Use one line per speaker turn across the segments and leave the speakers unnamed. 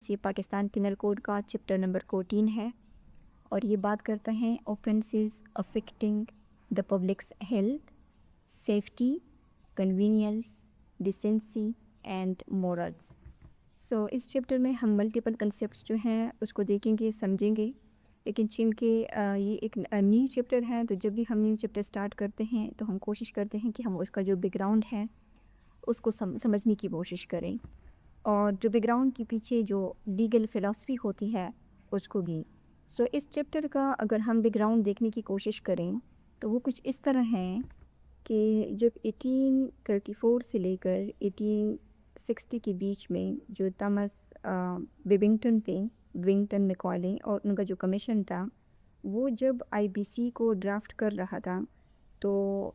یہ Pakistan penal code کا chapter number 14 ہے اور یہ بات کرتا ہے offences affecting the publics health, safety, convenience, decency and morals. So اس چیپٹر میں ہم ملٹیپل کنسیپٹس جو ہیں اس کو دیکھیں گے، سمجھیں گے، لیکن چونکہ یہ ایک نیو چیپٹر ہے تو جب بھی ہم نیو چیپٹر سٹارٹ کرتے ہیں تو ہم کوشش کرتے ہیں کہ ہم اس کا جو بیک گراؤنڈ ہے اس کو سمجھنے کی کوشش کریں، اور جو بیک گراؤنڈ کے پیچھے جو لیگل فلاسفی ہوتی ہے اس کو بھی۔ سو اس چیپٹر کا اگر ہم بیک گراؤنڈ دیکھنے کی کوشش کریں تو وہ کچھ اس طرح ہے کہ جب 1834 سے لے کر 1860 کے بیچ میں جو تھامس بیبنگٹن تھے، ونگٹن میکالے، اور ان کا جو کمیشن تھا وہ جب IBC کو ڈرافٹ کر رہا تھا، تو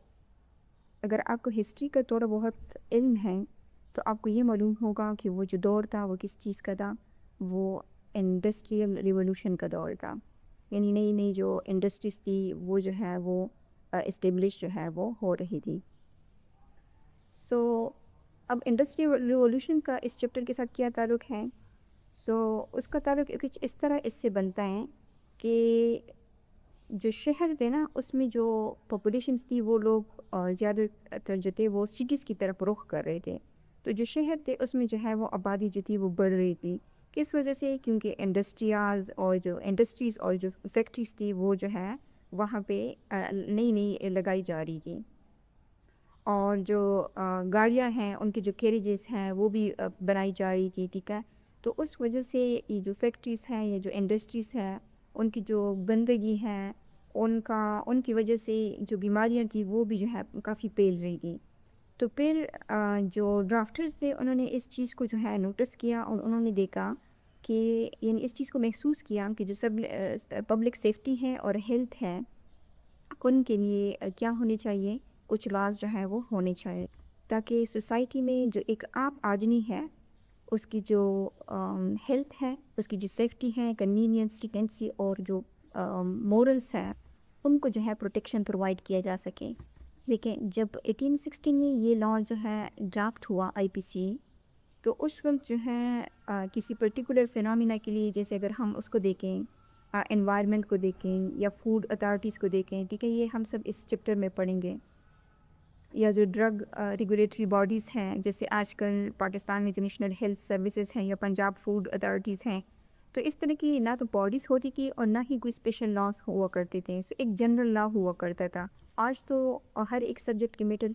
اگر آپ کو ہسٹری کا تھوڑا بہت علم ہے تو آپ کو یہ معلوم ہوگا کہ وہ جو دور تھا وہ کس چیز کا تھا، وہ انڈسٹریل ریولوشن کا دور تھا، یعنی نئی نئی جو انڈسٹریز تھی وہ جو ہے وہ اسٹیبلش جو ہے وہ ہو رہی تھی۔ سو اب انڈسٹریل ریولوشن کا اس چیپٹر کے ساتھ کیا تعلق ہے؟ سو اس کا تعلق کچھ اس طرح اس سے بنتا ہے کہ جو شہر تھے نا اس میں جو پاپولیشنز تھی وہ لوگ زیادہ تر جو تھے وہ سٹیز کی طرف رخ کر رہے تھے، تو جو شہر تھے اس میں جو ہے وہ آبادی جو تھی وہ بڑھ رہی تھی۔ کس وجہ سے؟ کیونکہ انڈسٹریز اور جو فیکٹریز تھی وہ جو ہے وہاں پہ نئی نئی لگائی جا رہی تھی، اور جو گاڑیاں ہیں ان کے جو کیریجز ہیں وہ بھی بنائی جا رہی تھی، ٹھیک ہے۔ تو اس وجہ سے یہ جو فیکٹریز ہیں یا جو انڈسٹریز ہیں ان کی جو گندگی ہے ان کی وجہ سے جو بیماریاں تھیں وہ بھی جو ہے کافی پھیل رہی تھی۔ تو پھر جو ڈرافٹرز تھے انہوں نے اس چیز کو جو ہے نوٹس کیا اور انہوں نے دیکھا کہ یعنی اس چیز کو محسوس کیا کہ جو سب پبلک سیفٹی ہے اور ہیلتھ ہے ان کے لیے کیا ہونے چاہیے، کچھ لاز جو ہے وہ ہونے چاہیے، تاکہ سوسائٹی میں جو ایک عام آدمی ہے اس کی جو ہیلتھ ہے، اس کی جو سیفٹی ہے، کنوینئنس، ڈیسنسی اور جو مورلس ہے ان کو جو ہے پروٹیکشن پرووائڈ کیا جا سکے۔ لیکن جب 1860 میں یہ لا جو ہے ڈرافٹ ہوا IBC، تو اس وقت جو ہے کسی پرٹیکولر فینومینا کے لیے، جیسے اگر ہم اس کو دیکھیں، انوائرمنٹ کو دیکھیں یا فوڈ اتھارٹیز کو دیکھیں، ٹھیک ہے، یہ ہم سب اس چیپٹر میں پڑھیں گے، یا جو ڈرگ ریگولیٹری باڈیز ہیں جیسے آج کل پاکستان میں جو نیشنل ہیلتھ سروسز ہیں یا پنجاب فوڈ اتھارٹیز ہیں، تو اس طرح کی نہ تو باڈیز ہوتی تھی اور نہ ہی کوئی اسپیشل لاز ہوا کرتے تھے، ایک جنرل لا ہوا کرتا تھا۔ آج تو ہر ایک سبجیکٹ کے میٹر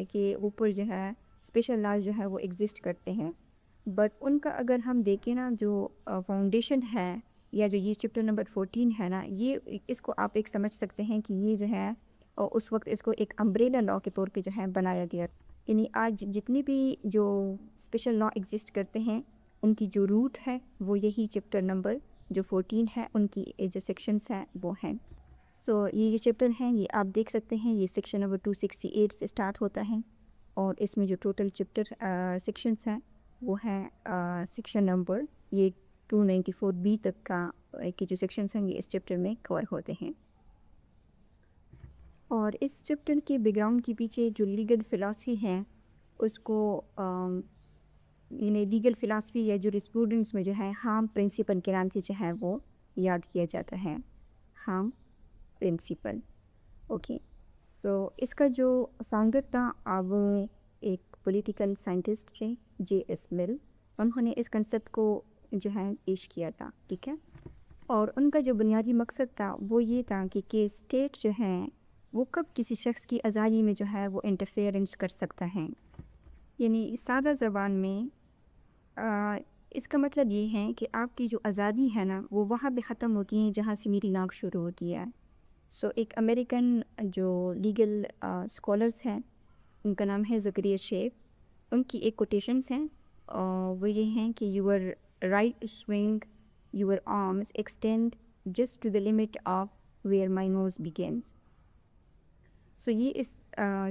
کے اوپر جو ہے اسپیشل لاز جو ہے وہ ایگزسٹ کرتے ہیں، بٹ ان کا اگر ہم دیکھیں نا جو فاؤنڈیشن ہے یا جو یہ چیپٹر نمبر 14 ہے نا، یہ اس کو آپ ایک سمجھ سکتے ہیں کہ یہ جو ہے اس وقت اس کو ایک امبریلا لا کے طور پہ جو ہے بنایا گیا، یعنی آج جتنی بھی جو اسپیشل لا ایگزسٹ کرتے ہیں ان کی جو روٹ ہے وہ یہی چیپٹر نمبر جو 14 ہے ان کی جو سیکشنز ہیں وہ ہیں۔ سو یہ چیپٹر ہیں، یہ آپ دیکھ سکتے ہیں، یہ سیکشن نمبر 268 سے سٹارٹ ہوتا ہے، اور اس میں جو ٹوٹل چیپٹر سیکشنز ہیں وہ ہیں سیکشن نمبر یہ 294B تک کا کہ جو سیکشنز ہیں یہ اس چیپٹر میں کور ہوتے ہیں۔ اور اس چیپٹر کے بیک گراؤنڈ کے پیچھے جو لیگل فلاسفی ہے اس کو یعنی لیگل فلاسفی یا جو اسٹوڈنٹس میں جو ہے ہارم پرنسپل کے نام سے جو ہے وہ یاد کیا جاتا ہے، ہارم پرنسپل۔ اوکے، سو اس کا جو فاؤنڈر تھا اب ایک پولیٹیکل سائنٹسٹ تھے JS مل، انہوں نے اس کنسیپٹ کو جو ہے پیش کیا تھا، ٹھیک ہے، اور ان کا جو بنیادی مقصد تھا وہ یہ تھا کہ اسٹیٹ جو ہے وہ کب کسی شخص کی آزادی میں جو ہے وہ انٹرفیئرنس کر سکتا ہے، یعنی سادہ زبان میں اس کا مطلب یہ ہے کہ آپ کی جو آزادی ہے نا وہ وہاں پہ ختم ہوتی ہے جہاں سے میری ناک شروع ہوتی ہے۔ سو ایک امریکن جو لیگل اسکالرس ہیں ان کا نام ہے زکریا شیخ، ان کی ایک کوٹیشنس ہیں، وہ یہ ہیں کہ your right to swing your arms extend just to the limit of where my nose begins. So یہ اس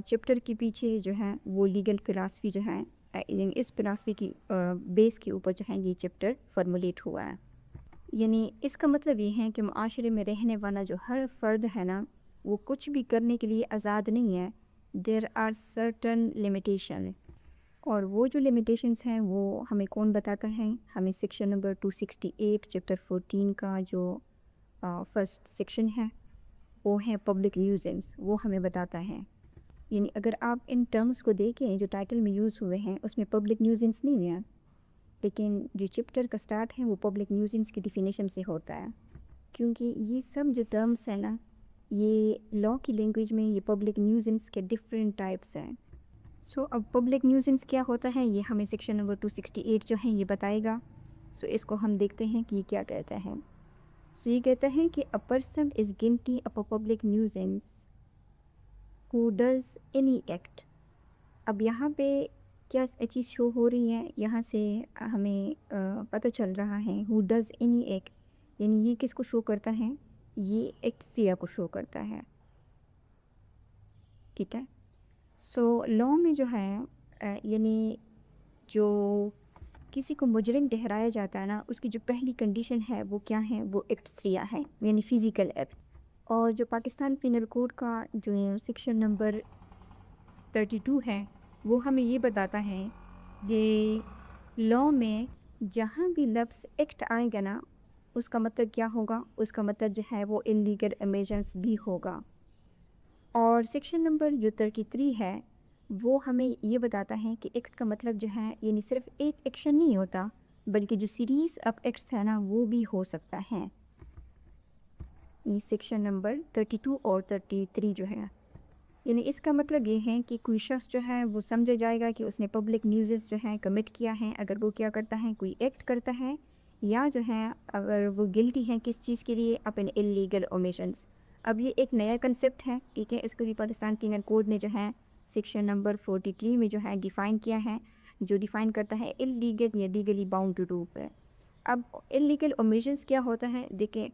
چیپٹر کے پیچھے جو ہے وہ لیگل فلاسفی جو ہے، اس فلاسفی کی بیس کے اوپر جو ہے یہ چیپٹر فارمولیٹ ہوا ہے، یعنی اس کا مطلب یہ ہے کہ معاشرے میں رہنے والا جو ہر فرد ہے نا وہ کچھ بھی کرنے کے لیے آزاد نہیں ہے، دیر آر سرٹن لمیٹیشن، اور وہ جو لمیٹیشنس ہیں وہ ہمیں کون بتاتا ہے؟ ہمیں سیکشن نمبر 268 چیپٹر 14 کا جو فرسٹ سیکشن ہے وہ ہے پبلک نیوزنس، وہ ہمیں بتاتا ہے. یعنی اگر آپ ان ٹرمز کو دیکھیں جو ٹائٹل میں یوز ہوئے ہیں اس میں پبلک نیوزنس نہیں ہے، لیکن جو چیپٹر کا سٹارٹ ہے وہ پبلک نیوزنس کی ڈیفینیشن سے ہوتا ہے، کیونکہ یہ سب جو ٹرمز ہیں نا یہ لاء کی لینگویج میں یہ پبلک نیوزنس کے ڈفرینٹ ٹائپس ہیں. اب پبلک نیوزنس کیا ہوتا ہے یہ ہمیں سیکشن نمبر 268 جو ہے یہ بتائے گا. اس کو ہم دیکھتے ہیں کہ یہ کیا کہتا ہے. یہ کہتا ہے کہ a person is guilty of a public nuisance who does any act. اب یہاں پہ کیا چیز شو ہو رہی ہے، یہاں سے ہمیں پتہ چل رہا ہے who does any act، یعنی یہ کس کو شو کرتا ہے؟ یہ ایکٹسیا کو شو کرتا ہے. ٹھیک ہے. لاء میں جو ہے یعنی جو کسی کو مجرم ٹھہرایا جاتا ہے نا اس کی جو پہلی کنڈیشن ہے وہ کیا ہے؟ وہ ایکٹسیا ہے، یعنی فزیکل ایکٹ. اور جو پاکستان پینل کوڈ کا جو سیکشن نمبر 32 ہے وہ ہمیں یہ بتاتا ہے کہ لاء میں جہاں بھی لفظ ایکٹ آئے گا نا اس کا مطلب کیا ہوگا؟ اس کا مطلب جو ہے وہ انلیگل امیجنس بھی ہوگا. اور سیکشن نمبر جو 33 ہے وہ ہمیں یہ بتاتا ہے کہ ایکٹ کا مطلب جو ہے یعنی صرف ایک ایکشن نہیں ہوتا بلکہ جو سیریز آف ایکٹس ہے نا وہ بھی ہو سکتا ہے. یہ سیکشن نمبر 32 اور 33 جو ہے یعنی اس کا مطلب یہ ہے کہ کوئی شخص جو ہے وہ سمجھا جائے گا کہ اس نے پبلک نیوزز جو ہے کمٹ کیا ہے اگر وہ کیا کرتا ہے، کوئی ایکٹ کرتا ہے، یا جو ہے اگر وہ گلٹی ہے کس چیز کے لیے؟ اپنے انلیگل اومیشنس. اب یہ ایک نیا کنسیپٹ ہے، ٹھیک ہے، اس کو بھی پاکستان پینل کوڈ نے جو ہے سیکشن نمبر 43 میں جو ہے ڈیفائن کیا ہے، جو ڈیفائن کرتا ہے انلیگل یا لیگلی باؤنڈ ٹو ڈو پہ. اب انلیگل اومیشنس کیا ہوتا ہے؟ دیکھیں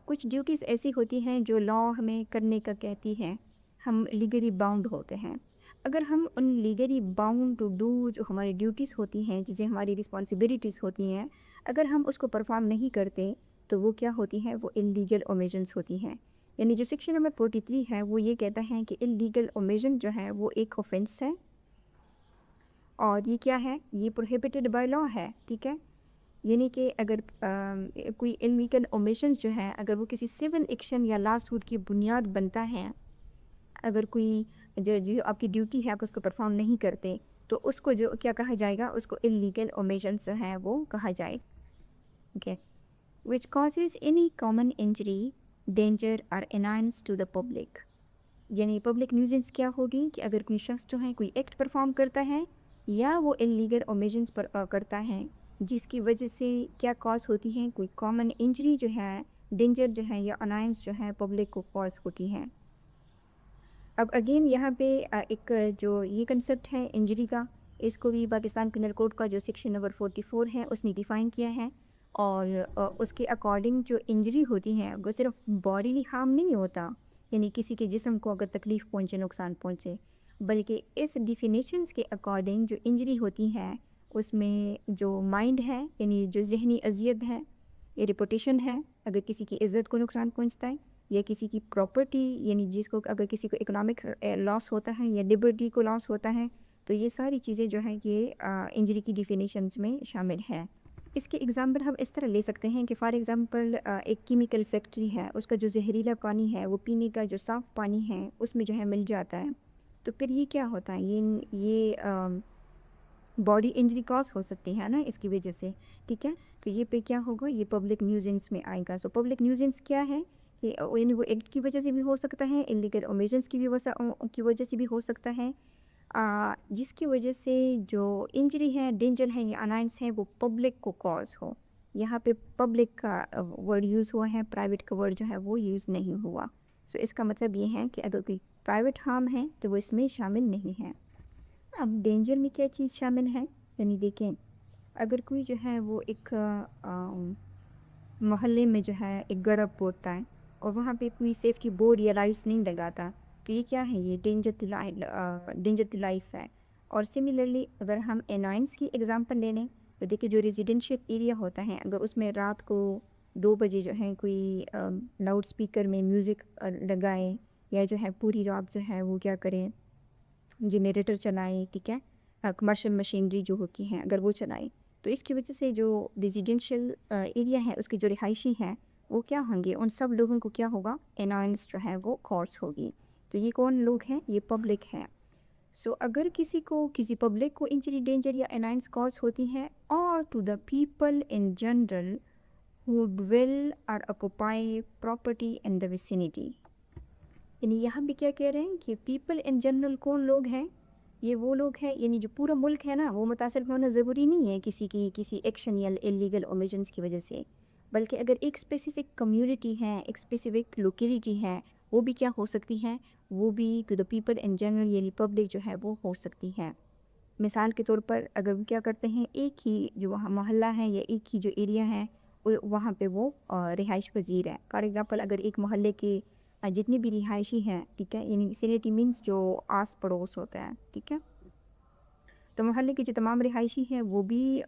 کچھ ڈیوٹیز ایسی ہوتی ہیں جو لاء ہمیں کرنے کا کہتی ہے، ہم لیگلی باؤنڈ ہوتے ہیں. اگر ہم ان لیگلی باؤنڈ ٹو ڈو جو ہماری ڈیوٹیز ہوتی ہیں، جسے ہماری رسپانسبلٹیز ہوتی ہیں، اگر ہم اس کو پرفارم نہیں کرتے تو وہ کیا ہوتی ہیں؟ وہ انلیگل اومیشنس ہوتی ہیں. یعنی جو سیکشن نمبر 43 ہے وہ یہ کہتا ہے کہ انلیگل اومیشن جو ہے وہ ایک اوفینس ہے اور یہ کیا ہے؟ یہ پروہیبٹڈ بائی لاء ہے. ٹھیک ہے. یعنی کہ اگر کوئی انلیگل اومیشنز جو ہے اگر وہ کسی سول ایکشن یا لا سوٹ کی بنیاد بنتا ہے، اگر کوئی جو آپ کی ڈیوٹی ہے آپ اس کو پرفارم نہیں کرتے تو اس کو جو کیا کہا جائے گا؟ اس کو انلیگل اومیشنز جو ہے وہ کہا جائے. Okay. which causes any common injury, danger or annoyance to the public. یعنی پبلک نیوزنس کیا ہوگی کہ اگر کوئی شخص جو ہے کوئی ایکٹ پرفارم کرتا ہے یا وہ انلیگل اومیشنس پر کرتا ہے جس کی وجہ سے کیا کاز ہوتی ہے؟ کوئی کامن انجری جو ہے، ڈینجر جو ہے یا انائنس جو ہے پبلک کو کاز ہوتی ہے. اب اگین یہاں پہ ایک جو یہ کنسیپٹ ہے انجری کا، اس کو بھی پاکستان پینل کوڈ کا جو سیکشن نمبر 44 ہے اس نے ڈیفائن کیا ہے. اور اس کے اکارڈنگ جو انجری ہوتی ہے وہ صرف باڈیلی ہارم نہیں ہوتا، یعنی کسی کے جسم کو اگر تکلیف پہنچے، نقصان پہنچے، بلکہ اس ڈیفینیشنز کے اکارڈنگ جو انجری ہوتی ہے اس میں جو مائنڈ ہے یعنی جو ذہنی اذیت ہے، یا ریپوٹیشن ہے اگر کسی کی عزت کو نقصان پہنچتا ہے، یا کسی کی پراپرٹی یعنی جس کو اگر کسی کو اکنامک لاس ہوتا ہے یا لبرٹی کو لاس ہوتا ہے، تو یہ ساری چیزیں جو ہیں یہ انجری کی ڈیفینیشنز میں شامل ہیں. اس کے ایگزامپل ہم اس طرح لے سکتے ہیں کہ فار ایگزامپل ایک کیمیکل فیکٹری ہے، اس کا جو زہریلا پانی ہے وہ پینے کا جو صاف پانی ہے اس میں جو ہے مل جاتا ہے، تو پھر یہ کیا ہوتا ہے؟ یہ باڈی انجری کاز ہو سکتی ہے نا اس کی وجہ سے. ٹھیک ہے. تو یہ پہ کیا ہوگا؟ یہ پبلک نیوزنس میں آئے گا. پبلک نیوزنس کیا ہے؟ یعنی وہ ایکٹ کی وجہ سے بھی ہو سکتا ہے، انلیگل اومیشنس کی وجہ سے بھی ہو سکتا ہے، جس کی وجہ سے جو انجری ہے، ڈینجر ہے یا انائنس ہے وہ پبلک کو کاز ہو. یہاں پہ پبلک کا ورڈ یوز ہوا ہے، پرائیویٹ کا ورڈ جو ہے وہ یوز نہیں ہوا. اس کا مطلب یہ ہے کہ اگر کوئی پرائیویٹ ہارم ہے تو وہ اس میں شامل نہیں ہے. اب ڈینجر میں کیا چیز شامل ہے؟ یعنی دیکھیں اگر کوئی جو ہے وہ ایک محلے میں جو ہے ایک گڑھ پوڑتا ہے اور وہاں پہ کوئی سیفٹی بورڈ یا لائٹس نہیں لگاتا تو یہ کیا ہے؟ یہ ڈینجر ٹو لائف ہے. اور سملرلی اگر ہم انائنس کی ایگزامپل لے لیں تو دیکھیں جو ریزیڈینشیل ایریا ہوتا ہے اگر اس میں رات کو 2 بجے جو ہے کوئی لاؤڈ اسپیکر میں میوزک لگائے یا جو ہے پوری رات جو ہے وہ کیا کریں جنریٹر چلائیں، ٹھیک ہے، کمرشل مشینری جو ہوتی ہیں اگر وہ چلائیں، تو اس کی وجہ سے جو ریزیڈینشیل ایریا ہے اس کے جو رہائشی ہیں وہ کیا ہوں گے، ان سب لوگوں کو کیا ہوگا، انوائنس جو ہے وہ کاز ہوگی. تو یہ کون لوگ ہیں، یہ پبلک ہیں. سو اگر کسی پبلک کو انجری ڈینجر یا انوائنس کاز ہوتی ہے، اور to the people in general who dwell or occupy property in the vicinity. یعنی یہاں بھی کیا کہہ رہے ہیں کہ پیپل ان جنرل کون لوگ ہیں، یہ وہ لوگ ہیں، یعنی جو پورا ملک ہے نا وہ متاثر ہونا ضروری نہیں ہے کسی ایکشن یا اللیگل اومیجنس کی وجہ سے، بلکہ اگر ایک اسپیسیفک کمیونٹی ہے، ایک اسپیسیفک لوکیلٹی ہے، وہ بھی کیا ہو سکتی ہے، وہ بھی to the people in general یعنی پبلک جو ہے وہ ہو سکتی ہے. مثال کے طور پر اگر کیا کرتے ہیں، ایک ہی جو محلہ ہے یا ایک ہی جو ایریا ہے وہاں پہ وہ رہائش پذیر ہے. فار ایگزامپل اگر ایک محلے کے جتنی بھی رہائشی ہیں، ٹھیک ہے، یعنی ویسینٹی مینس جو آس پڑوس ہوتا ہے، ٹھیک ہے، تو محلے کی جو تمام رہائشی ہیں وہ بھی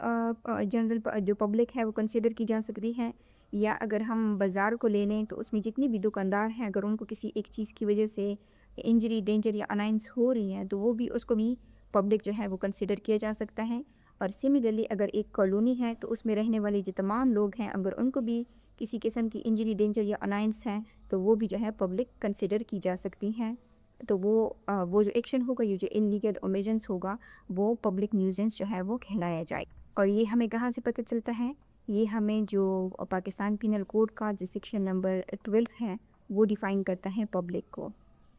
جنرل جو پبلک ہے وہ کنسیڈر کی جا سکتی ہے. یا اگر ہم بازار کو لے لیں تو اس میں جتنی بھی دکاندار ہیں اگر ان کو کسی ایک چیز کی وجہ سے انجری ڈینجر یا انائنس ہو رہی ہے تو وہ بھی اس کو بھی پبلک جو ہے وہ کنسیڈر کیا جا سکتا ہے. اور سملرلی اگر ایک کالونی ہے تو اس میں رہنے والے جو تمام لوگ ہیں اگر ان کو بھی کسی قسم کی انجری ڈینجر یا انائنس ہے تو وہ بھی جو ہے پبلک کنسیڈر کی جا سکتی ہیں. تو وہ جو ایکشن ہوگا، یہ جو انلیگل اومیجنس ہوگا وہ پبلک نیوزنس جو ہے وہ کہلایا جائے. اور یہ ہمیں کہاں سے پتہ چلتا ہے، یہ ہمیں جو پاکستان پینل کوڈ کا جو سیکشن نمبر 12 ہے وہ ڈیفائن کرتا ہے پبلک کو.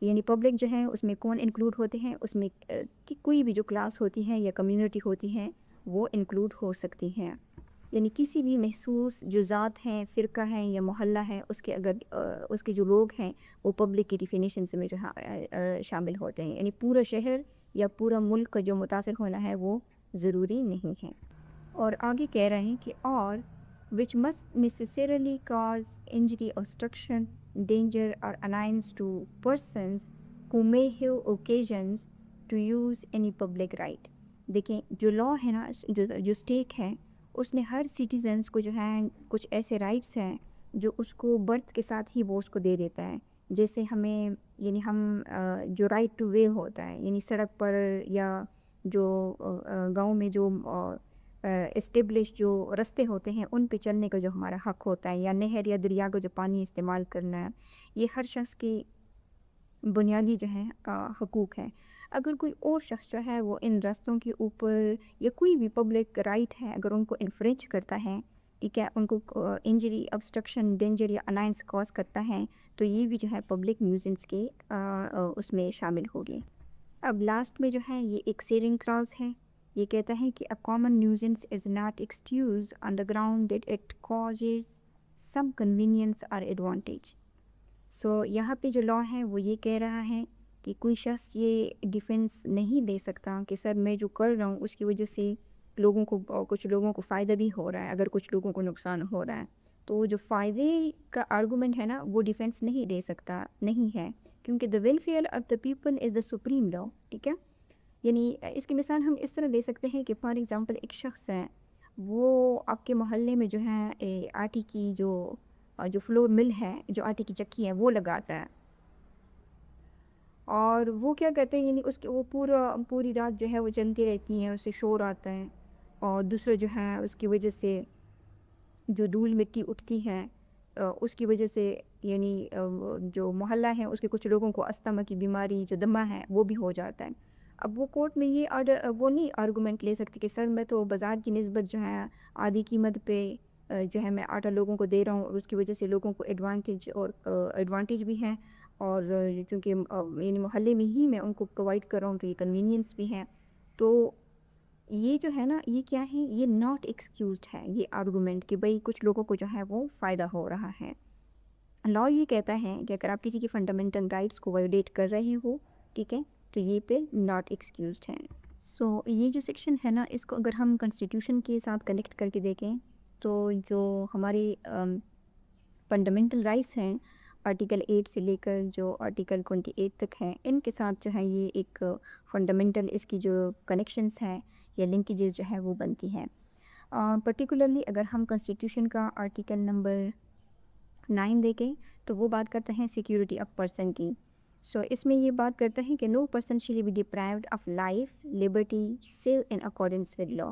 یعنی پبلک جو ہے اس میں کون انکلوڈ ہوتے ہیں، اس میں کوئی بھی جو کلاس ہوتی ہے یا کمیونٹی ہوتی ہے وہ انکلوڈ ہو سکتی ہیں. یعنی کسی بھی محسوس جو ذات ہیں، فرقہ ہیں یا محلہ ہے، اس کے جو لوگ ہیں وہ پبلک کی ڈیفینیشنز میں جو شامل ہوتے ہیں. یعنی پورا شہر یا پورا ملک کا جو متاثر ہونا ہے وہ ضروری نہیں ہے. اور آگے کہہ رہے ہیں کہ اور which must necessarily cause injury or destruction, danger or annoyance to persons who may have occasions to use any public right. دیکھیں جو لا ہے نا، جو اسٹیٹ ہے اس نے ہر سٹیزنس کو جو ہے کچھ ایسے رائٹس ہیں جو اس کو برتھ کے ساتھ ہی وہ اس کو دے دیتا ہے. جیسے ہمیں یعنی ہم جو رائٹ ٹو وے ہوتا ہے، یعنی سڑک پر یا جو گاؤں میں جو اسٹیبلش جو رستے ہوتے ہیں ان پہ چلنے کا جو ہمارا حق ہوتا ہے، یا نہر یا دریا کا جو پانی استعمال کرنا ہے، یہ ہر شخص کی بنیادی جو ہے حقوق ہیں. اگر کوئی اور شخص جو ہے وہ ان رستوں کے اوپر یا کوئی بھی پبلک رائٹ ہے اگر ان کو انفرنج کرتا ہے، ٹھیک ہے، ان کو انجری، ابسٹرکشن، ڈینجر یا انائنس کاز کرتا ہے تو یہ بھی جو ہے پبلک نیوزنس کے اس میں شامل ہوگی. اب لاسٹ میں جو ہے یہ ایک سیونگ کلاز ہے، یہ کہتا ہے کہ a common nuisance is not excused on the ground that it causes some convenience or advantage. سو یہاں پہ جو لا ہے وہ یہ کہہ رہا ہے کہ کوئی شخص یہ ڈیفینس نہیں دے سکتا کہ سر میں جو کر رہا ہوں اس کی وجہ سے کچھ لوگوں کو فائدہ بھی ہو رہا ہے، اگر کچھ لوگوں کو نقصان ہو رہا ہے تو جو فائدے کا آرگومنٹ ہے نا وہ ڈیفینس نہیں دے سکتا، نہیں ہے، کیونکہ the welfare of the people is the supreme law. ٹھیک ہے، یعنی اس کی مثال ہم اس طرح دے سکتے ہیں کہ فار ایگزامپل ایک شخص ہے، وہ آپ کے محلے میں جو ہے آٹے کی جو فلور مل ہے، جو آٹے کی چکی ہے وہ لگاتا ہے، اور وہ کیا کہتے ہیں، یعنی وہ پوری رات جو ہے وہ چلتی رہتی ہیں، اس سے شور آتا ہے، اور دوسرا جو ہے اس کی وجہ سے جو دھول مٹی اٹھتی ہے اس کی وجہ سے یعنی جو محلہ ہے اس کے کچھ لوگوں کو استھما کی بیماری جو دمہ ہے وہ بھی ہو جاتا ہے. اب وہ کورٹ میں یہ وہ نہیں آرگومنٹ لے سکتی کہ سر میں تو بازار کی نسبت جو ہے آدھی قیمت پہ جو ہے میں آٹا لوگوں کو دے رہا ہوں اور اس کی وجہ سے لوگوں کو ایڈوانٹیج بھی ہیں، اور چونکہ یعنی محلے میں ہی میں ان کو پرووائڈ کر رہا ہوں تو یہ کنوینئنس بھی ہے. تو یہ جو ہے نا یہ کیا ہے، یہ ناٹ ایکسکیوزڈ ہے یہ آرگومنٹ کہ بھئی کچھ لوگوں کو جو ہے وہ فائدہ ہو رہا ہے. لا یہ کہتا ہے کہ اگر آپ کسی کی فنڈامنٹل رائٹس کو وائولیٹ کر رہے ہو، ٹھیک ہے، تو یہ پہ ناٹ ایکسکیوزڈ ہے. سو یہ جو سیکشن ہے نا اس کو اگر ہم کنسٹیٹیوشن کے ساتھ کنیکٹ کر کے دیکھیں تو جو ہماری فنڈامنٹل رائٹس ہیں آرٹیکل 8 سے لے کر جو آرٹیکل 28 تک ہیں، ان کے ساتھ جو ہے یہ ایک فنڈامنٹل اس کی جو کنیکشنز ہیں یا لنکیجز جو ہے وہ بنتی ہیں. پرٹیکولرلی اگر ہم کنسٹیٹیوشن کا آرٹیکل نمبر 9 دیکھیں تو وہ بات کرتے ہیں سیکیورٹی آف پرسن کی. سو اس میں یہ بات کرتا ہے کہ no person shall be deprived of life liberty save in accordance with law.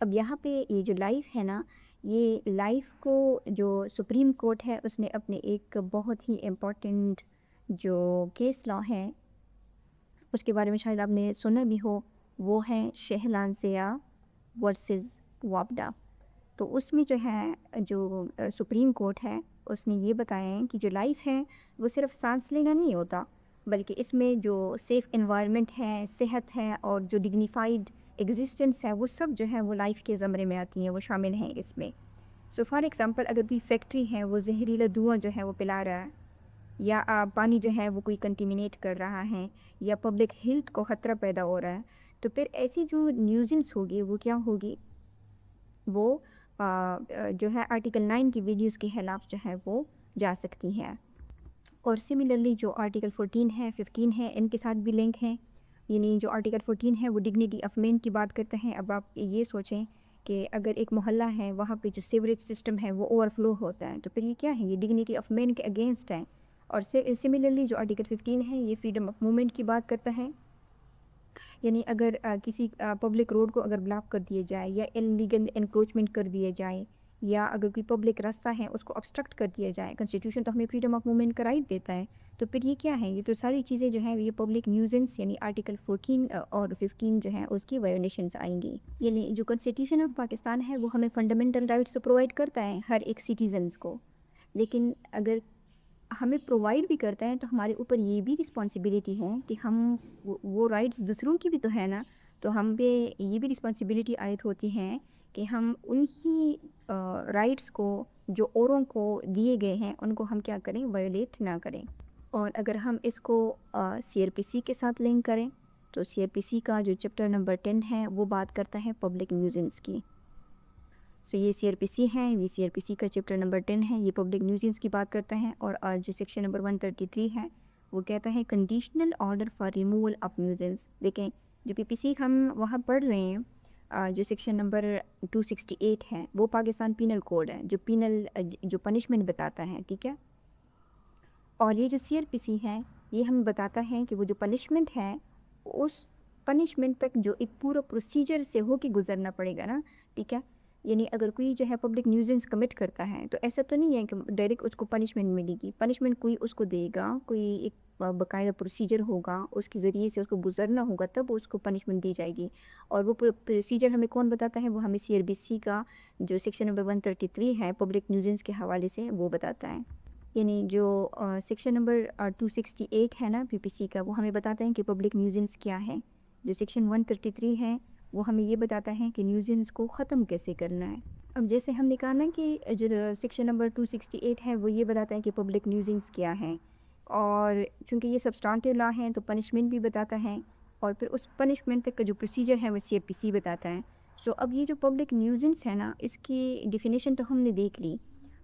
اب یہاں پہ یہ جو لائف ہے نا، یہ لائف کو جو سپریم کورٹ ہے اس نے اپنے ایک بہت ہی امپورٹنٹ جو کیس لا ہے اس کے بارے میں شاید آپ نے سنا بھی ہو، وہ ہے شہلانزیہ ورسز وابڈا. تو اس میں جو ہے جو سپریم کورٹ ہے اس نے یہ بتایا ہے کہ جو لائف ہے وہ صرف سانس لینا نہیں ہوتا، بلکہ اس میں جو سیف انوائرمنٹ ہے، صحت ہے اور جو ڈگنیفائڈ ایگزسٹنس ہے، وہ سب جو ہے وہ لائف کے زمرے میں آتی ہیں، وہ شامل ہیں اس میں. سو فار ایگزامپل اگر کوئی فیکٹری ہے وہ زہریلا دھواں جو ہے وہ پلا رہا ہے، یا پانی جو ہے وہ کوئی کنٹیمنیٹ کر رہا ہے، یا پبلک ہیلتھ کو خطرہ پیدا ہو رہا ہے، تو پھر ایسی جو نیوزنس ہوگی وہ کیا ہوگی، وہ جو ہے آرٹیکل 9 کی ویڈیوز کے خلاف جو ہے وہ جا سکتی ہے. اور سملرلی جو آرٹیکل 14 ہے 15 ہے ان کے ساتھ بھی لنک ہیں. یعنی جو آرٹیکل 14 ہے وہ ڈگنیٹی آف مین کی بات کرتے ہیں. اب آپ یہ سوچیں کہ اگر ایک محلہ ہے وہاں پہ جو سیوریج سسٹم ہے وہ اوور فلو ہوتا ہے، تو پھر یہ کیا ہے، یہ ڈگنیٹی آف مین کے اگینسٹ ہے. اور سملرلی جو آرٹیکل 15 ہے یہ فریڈم آف موومنٹ کی بات کرتا ہے. یعنی اگر کسی پبلک روڈ کو اگر بلاک کر دیا جائے، یا انلیگل انکروچمنٹ کر دیا جائے، یا اگر کوئی پبلک راستہ ہے اس کو obstruct کر دیا جائے، کنسٹیٹیوشن تو ہمیں فریڈم آف موومنٹ کا رائٹ دیتا ہے، تو پھر یہ کیا ہے، یہ تو ساری چیزیں جو ہیں یہ پبلک نیوزنس یعنی آرٹیکل 14 اور 15 جو ہے اس کی وائلیشنس آئیں گی. یعنی جو کنسٹیٹیوشن آف پاکستان ہے وہ ہمیں فنڈامنٹل رائٹس پرووائڈ کرتا ہے ہر ایک سٹیزنس کو، لیکن اگر ہمیں پرووائڈ بھی کرتا ہے تو ہمارے اوپر یہ بھی رسپانسبلٹی ہے کہ ہم وہ رائٹس دوسروں کی بھی تو ہے نا، تو ہم پہ یہ بھی رسپانسبلٹی عائد ہوتی ہے کہ ہم ان ہی رائٹس کو جو اوروں کو دیے گئے ہیں ان کو ہم کیا کریں، وائلیٹ نہ کریں. اور اگر ہم اس کو سی آر پی سی کے ساتھ لنک کریں تو سی آر پی سی کا جو چیپٹر نمبر 10 ہے وہ بات کرتا ہے پبلک نیوزنس کی. سو یہ سی آر پی سی ہے، یہ سی آر پی سی کا چیپٹر نمبر 10 ہے، یہ پبلک نیوزنس کی بات کرتا ہے. اور جو سیکشن نمبر 133 ہے وہ کہتا ہے conditional order for removal of nuisance. دیکھیں جو پی پی سی ہم وہاں پڑھ رہے ہیں، جو سیکشن نمبر 268 ہے وہ پاکستان پینل کوڈ ہے جو جو پنشمنٹ بتاتا ہے، ٹھیک ہے. اور یہ جو سی آر پی سی ہے یہ ہمیں بتاتا ہے کہ وہ جو پنشمنٹ ہے اس پنشمنٹ تک جو ایک پورا پروسیجر سے ہو کے گزرنا پڑے گا نا، ٹھیک ہے. یعنی اگر کوئی جو ہے پبلک نیوزنس کمٹ کرتا ہے تو ایسا تو نہیں ہے کہ ڈائریکٹ اس کو پنشمنٹ ملے گی. پنشمنٹ کوئی اس کو دے گا، کوئی ایک باقاعدہ پروسیجر ہوگا، اس کے ذریعے سے اس کو گزرنا ہوگا تب اس کو پنشمنٹ دی جائے گی. اور وہ پروسیجر ہمیں کون بتاتا ہے، وہ ہمیں سی آر بی سی کا جو سیکشن نمبر 133 ہے پبلک نیوزنس کے حوالے سے وہ بتاتا ہے. یعنی جو سیکشن نمبر 268 ہے نا پی پی سی کا، وہ ہمیں بتاتا ہے کہ پبلک نیوزنس کیا ہے. جو سیکشن 133 ہے وہ ہمیں یہ بتاتا ہے کہ نیوزنس کو ختم کیسے کرنا ہے. اب جیسے ہم نے کہا نا کہ جو سیکشن نمبر 268 ہے وہ یہ بتاتا ہے کہ پبلک نیوزنس کیا ہے، اور چونکہ یہ سبسٹانٹیو لا ہے تو پنشمنٹ بھی بتاتا ہے، اور پھر اس پنشمنٹ تک کا جو پروسیجر ہے وہ سی آر پی سی بتاتا ہے. سو اب یہ جو پبلک نیوزنس ہے نا اس کی ڈیفینیشن تو ہم نے دیکھ لی.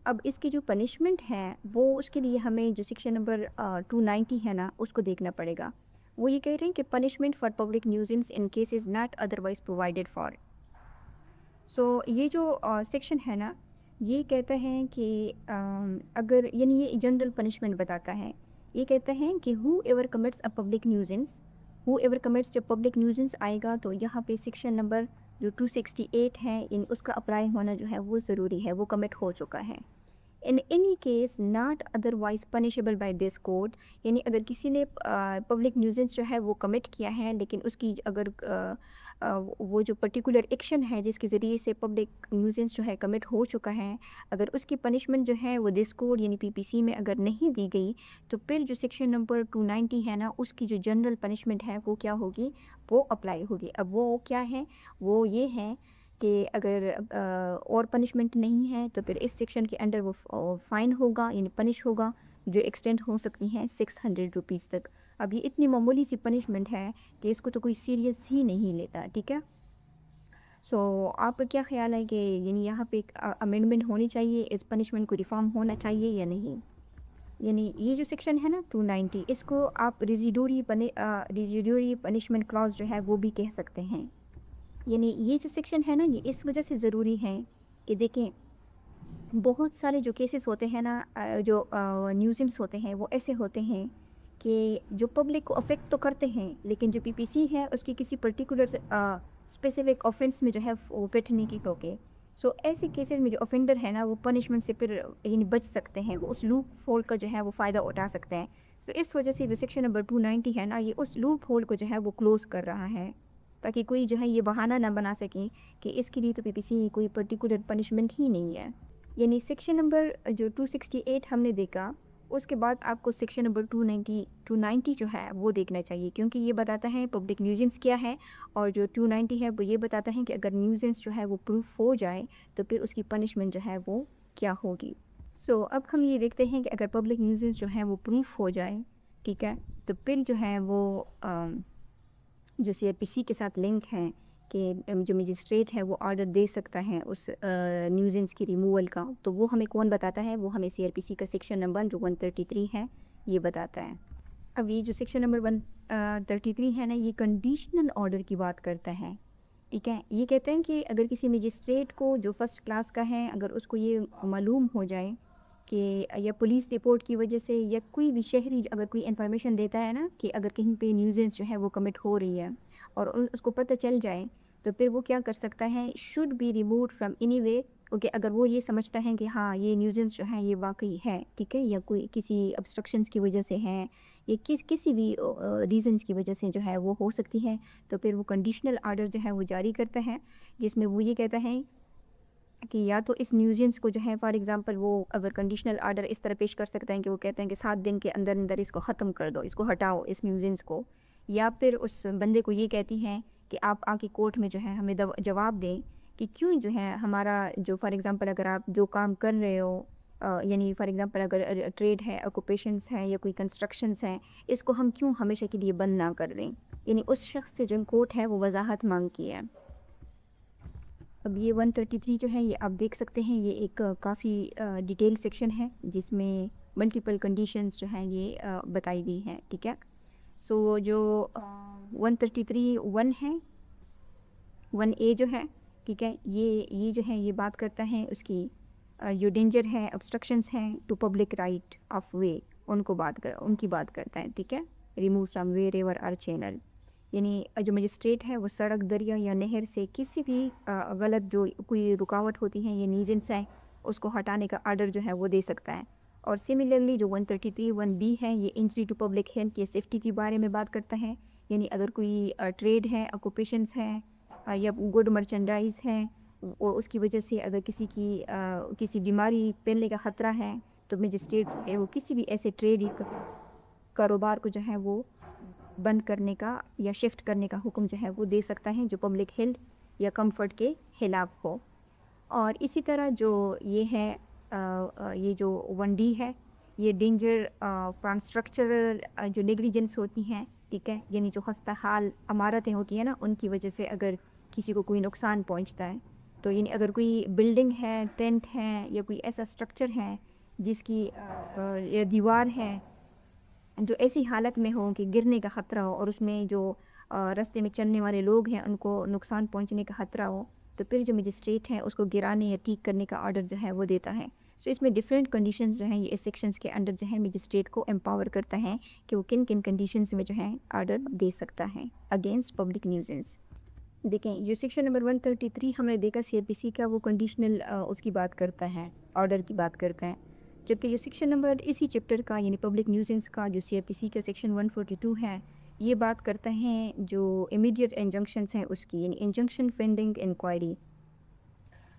اب اس کی جو پنشمنٹ ہے وہ اس کے لیے ہمیں جو سیکشن نمبر 290 ہے نا اس کو دیکھنا پڑے گا. وہ یہ کہہ رہے ہیں کہ punishment for public nuisance in case is not otherwise provided for. So یہ جو سیکشن ہے نا یہ کہتا ہے کہ اگر یعنی یہ جنرل پنشمنٹ بتاتا ہے، یہ کہتا ہے کہ whoever commits a public nuisance, whoever commits جب پبلک نیوزنس آئے گا تو یہاں پہ سیکشن نمبر جو 268 ہے یعنی اس کا اپلائی ہونا جو ہے وہ ضروری ہے، وہ کمٹ ہو چکا ہے. In any case not otherwise punishable by this code, یعنی اگر کسی نے پبلک نیوزنس جو ہے وہ کمٹ کیا ہے لیکن اس کی اگر وہ جو پرٹیکولر ایکشن ہے جس کے ذریعے سے پبلک نیوزنس جو ہے کمٹ ہو چکا ہے، اگر اس کی پنشمنٹ جو ہے وہ دس کوڈ یعنی پی پی سی میں اگر نہیں دی گئی تو پھر جو سیکشن نمبر 290 ہے نا اس کی جو جنرل پنشمنٹ ہے وہ کیا ہوگی، وہ اپلائی ہوگی. اب وہ کیا ہے، وہ یہ ہے کہ اگر اور پنشمنٹ نہیں ہے تو پھر اس سیکشن کے انڈر وہ فائن ہوگا یعنی پنش ہوگا، جو ایکسٹینڈ ہو سکتی ہیں 600 روپیز تک. اب یہ اتنی معمولی سی پنشمنٹ ہے کہ اس کو تو کوئی سیریس ہی نہیں لیتا، ٹھیک ہے. سو آپ کا کیا خیال ہے کہ یعنی یہاں پہ ایک امینڈمنٹ ہونی چاہیے، اس پنشمنٹ کو ریفارم ہونا چاہیے یا نہیں؟ یعنی یہ جو سیکشن ہے نا 290 اس کو آپ ریزیڈوری پنشمنٹ کلاس جو ہے وہ بھی کہہ سکتے ہیں. یعنی یہ جو سیکشن ہے نا یہ اس وجہ سے ضروری ہے کہ دیکھیں بہت سارے جو کیسز ہوتے ہیں نا جو نیوزنس ہوتے ہیں وہ ایسے ہوتے ہیں کہ جو پبلک کو افیکٹ تو کرتے ہیں لیکن جو پی پی سی ہے اس کی کسی پرٹیکولر اسپیسیفک آفینس میں جو ہے وہ فٹ نہیں کی ٹوکے. سو ایسے کیسز میں جو اوفینڈر ہے نا وہ پنشمنٹ سے پھر یعنی بچ سکتے ہیں, وہ اس لوپ ہول کا جو ہے وہ فائدہ اٹھا سکتے ہیں. تو اس وجہ سے جو سیکشن نمبر 290 ہے نا یہ اس لوپ ہول کو جو ہے وہ کلوز کر رہا ہے, تاکہ کوئی جو ہے یہ بہانہ نہ بنا سکیں کہ اس کے لیے تو پی پی سی کوئی پرٹیکولر پنشمنٹ ہی نہیں ہے. یعنی سیکشن نمبر جو 268 ہم نے دیکھا, اس کے بعد آپ کو سیکشن نمبر 290 جو ہے وہ دیکھنا چاہیے, کیونکہ یہ بتاتا ہے پبلک نیوزنس کیا ہے, اور جو 290 ہے وہ یہ بتاتا ہے کہ اگر نیوزنس جو ہے وہ پروف ہو جائے تو پھر اس کی پنشمنٹ جو ہے وہ کیا ہوگی. سو اب ہم یہ دیکھتے ہیں کہ اگر پبلک نیوزنس جو ہے وہ پروف ہو جائے, ٹھیک ہے, تو پھر جو ہے وہ جو سی آر پی سی کے ساتھ لنک ہیں کہ جو مجسٹریٹ ہے وہ آرڈر دے سکتا ہے اس نیوزنس کی ریموول کا, تو وہ ہمیں کون بتاتا ہے, وہ ہمیں سی آر پی سی کا سیکشن نمبر جو 133 ہے یہ بتاتا ہے. اب یہ جو سیکشن نمبر 133 ہے نا یہ کنڈیشنل آرڈر کی بات کرتا ہے, ٹھیک ہے. یہ کہتے ہیں کہ اگر کسی مجسٹریٹ کو جو فرسٹ کلاس کا ہے اگر اس کو یہ معلوم ہو جائے کہ یا پولیس رپورٹ کی وجہ سے یا کوئی بھی شہری اگر کوئی انفارمیشن دیتا ہے نا کہ اگر کہیں پہ نیوزنس جو ہے وہ کمٹ ہو رہی ہے اور اس کو پتہ چل جائے, تو پھر وہ کیا کر سکتا ہے, should be removed from any way. Okay, اگر وہ یہ سمجھتا ہے کہ ہاں یہ نیوزنس جو ہے یہ واقعی ہے, ٹھیک ہے, یا کوئی کسی ابسٹرکشنس کی وجہ سے ہے یا کسی بھی ریزنس کی وجہ سے جو ہے وہ ہو سکتی ہے, تو پھر وہ کنڈیشنل آرڈر جو ہے وہ جاری کرتا ہے, جس میں وہ یہ کہتا ہے کہ یا تو اس نیوزنس کو جو ہے فار ایگزامپل وہ اگر کنڈیشنل آرڈر اس طرح پیش کر سکتے ہیں کہ وہ کہتے ہیں کہ 7 دن کے اندر اندر اس کو ختم کر دو, اس کو ہٹاؤ اس نیوزنس کو, یا پھر اس بندے کو یہ کہتی ہیں کہ آپ آ کے کورٹ میں جو ہے ہمیں جواب دیں کہ کیوں جو ہے ہمارا جو فار ایگزامپل اگر آپ جو کام کر رہے ہو, یعنی فار ایگزامپل اگر ٹریڈ ہے, آکوپیشنس ہیں یا کوئی کنسٹرکشنس ہیں, اس کو ہم کیوں ہمیشہ کے لیے بند نہ کر دیں. یعنی اس شخص سے جو کورٹ ہے وہ وضاحت مانگتی ہے. اب یہ 133 جو ہے یہ آپ دیکھ سکتے ہیں, یہ ایک کافی ڈیٹیل سیکشن ہے جس میں ملٹیپل کنڈیشنز جو ہیں یہ بتائی گئی ہیں, ٹھیک ہے. سو جو 133(1) ہے 1A جو ہے, ٹھیک ہے, یہ جو ہے یہ بات کرتا ہے اس کی جو ڈینجر ہے ابسٹرکشنس ہیں to public right of way ان کی بات کرتا ہے, ٹھیک ہے. ریموو فرام وے ریور اور چینل, یعنی جو مجسٹریٹ ہے وہ سڑک, دریا یا نہر سے کسی بھی غلط جو کوئی رکاوٹ ہوتی ہے یا نیوزنس ہے اس کو ہٹانے کا آرڈر جو ہے وہ دے سکتا ہے. اور سملرلی جو 133(1)B ہے یہ انجری ٹو پبلک ہیلتھ یا سیفٹی کے بارے میں بات کرتا ہے, یعنی اگر کوئی ٹریڈ ہے, آکوپیشنس ہے یا گڈ مرچنڈائز ہے, اس کی وجہ سے اگر کسی کی کسی بیماری پھیلنے کا خطرہ ہے تو مجسٹریٹ وہ کسی بھی ایسے ٹریڈ کاروبار کو جو ہے وہ بند کرنے کا یا شفٹ کرنے کا حکم جو ہے وہ دے سکتا ہے جو پبلک ہیلتھ یا کمفرٹ کے خلاف ہو. اور اسی طرح جو یہ ہے یہ جو 1D ہے یہ ڈینجر فرام اسٹرکچرل جو نیگلیجنس ہوتی ہیں, ٹھیک ہے, یعنی جو خستہ حال عمارتیں ہوتی ہیں نا ان کی وجہ سے اگر کسی کو کوئی نقصان پہنچتا ہے, تو یعنی اگر کوئی بلڈنگ ہے, ٹینٹ ہے یا کوئی ایسا اسٹرکچر ہے جس کی یا دیوار ہے جو ایسی حالت میں ہو کہ گرنے کا خطرہ ہو اور اس میں جو راستے میں چلنے والے لوگ ہیں ان کو نقصان پہنچنے کا خطرہ ہو, تو پھر جو مجسٹریٹ ہے اس کو گرانے یا ٹھیک کرنے کا آرڈر جو ہے وہ دیتا ہے. سو اس میں ڈفرینٹ کنڈیشنز جو ہیں یہ اس سیکشنز کے انڈر جو ہے مجسٹریٹ کو امپاور کرتا ہے کہ وہ کن کن کنڈیشنز میں جو ہے آرڈر دے سکتا ہے اگینسٹ پبلک نیوزنس. دیکھیں جو سیکشن نمبر 133 ہم نے دیکھا سی آر پی سی کا, وہ کنڈیشنل اس کی بات کرتا ہے, آرڈر کی بات کرتا ہے, جبکہ یہ سیکشن نمبر اسی چیپٹر کا یعنی پبلک نیوزنس کا جو سی آر پی سی کا سیکشن 142 ہے یہ بات کرتا ہے جو امیڈیٹ انجنکشنس ہیں اس کی, یعنی انجنکشن پینڈنگ انکوائری.